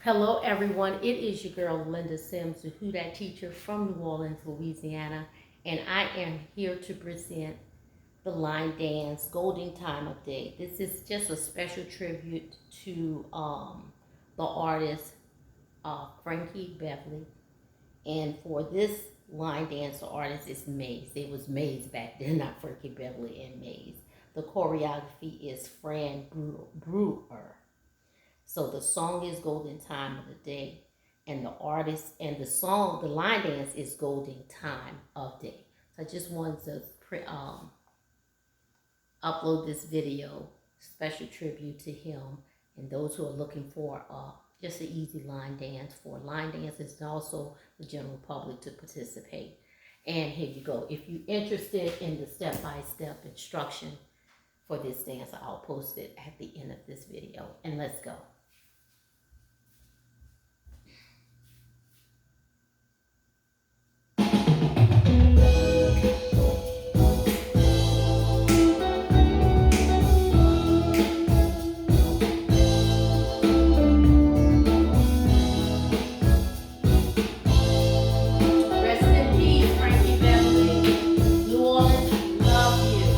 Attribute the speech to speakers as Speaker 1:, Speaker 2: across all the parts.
Speaker 1: Hello, everyone. It is your girl Linda Sims, the Who Dat teacher from New Orleans, Louisiana, and I am here to present the line dance Golden Time of Day. This is just a special tribute to the artist Frankie Beverly, and for this line dance, the artist is Maze. It was Maze back then, not Frankie Beverly and Maze. The choreography is FRAN Brewer. So the song is Golden Time of the Day, and the artist and the song, the line dance is Golden Time of Day. So I just wanted to upload this video, special tribute to him, and those who are looking for just an easy line dance for line dances and also the general public to participate. And here you go. If you're interested in the step-by-step instruction for this dance, I'll post it at the end of this video. And let's go. Rest in peace, Frankie Beverly. New Orleans, love you.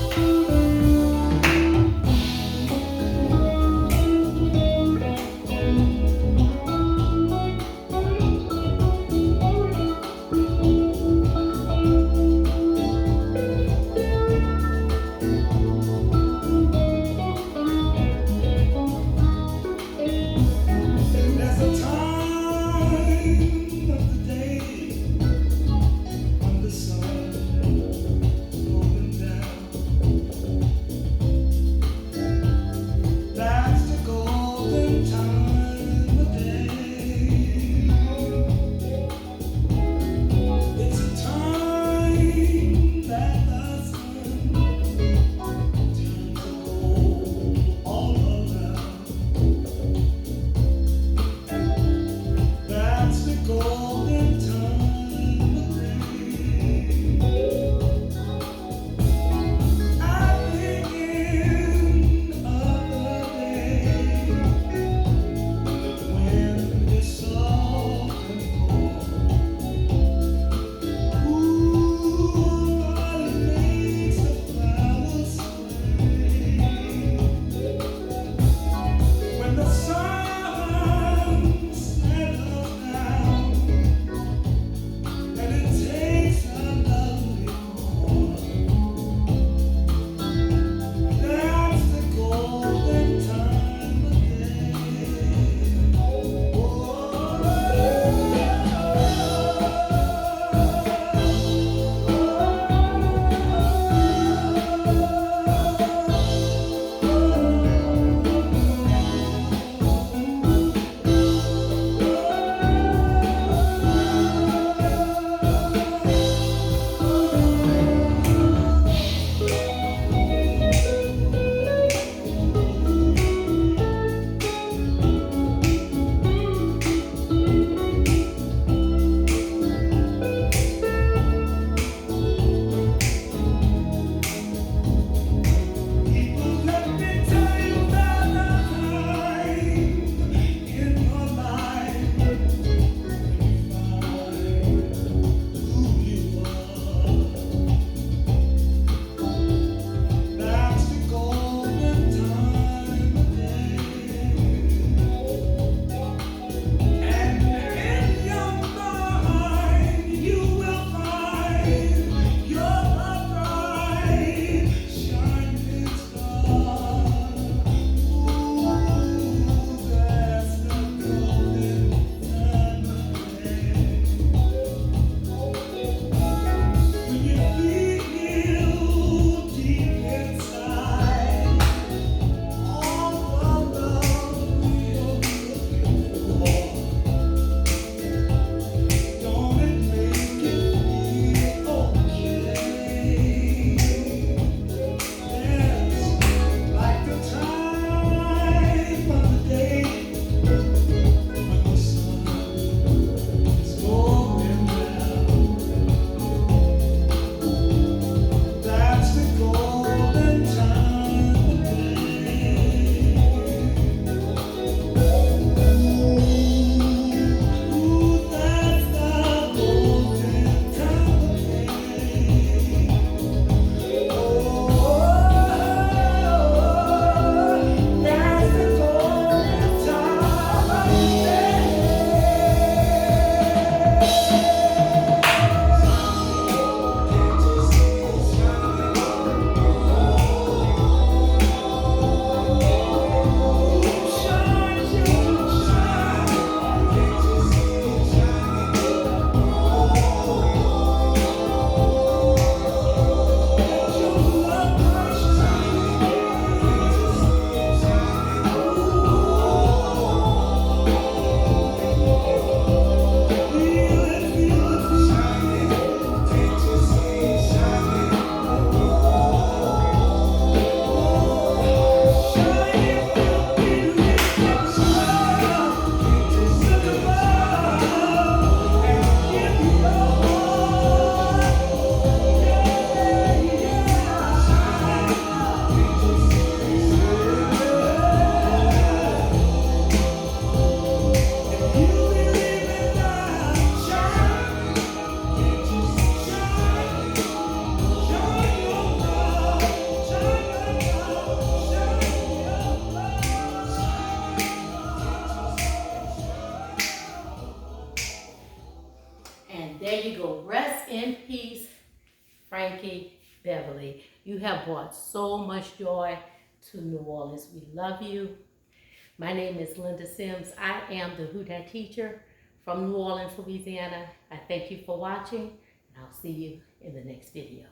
Speaker 1: in peace, Frankie, Beverly. You have brought so much joy to New Orleans. We love you. My name is Linda Sims. I am the Who Dat teacher from New Orleans, Louisiana. I thank you for watching, and I'll see you in the next video.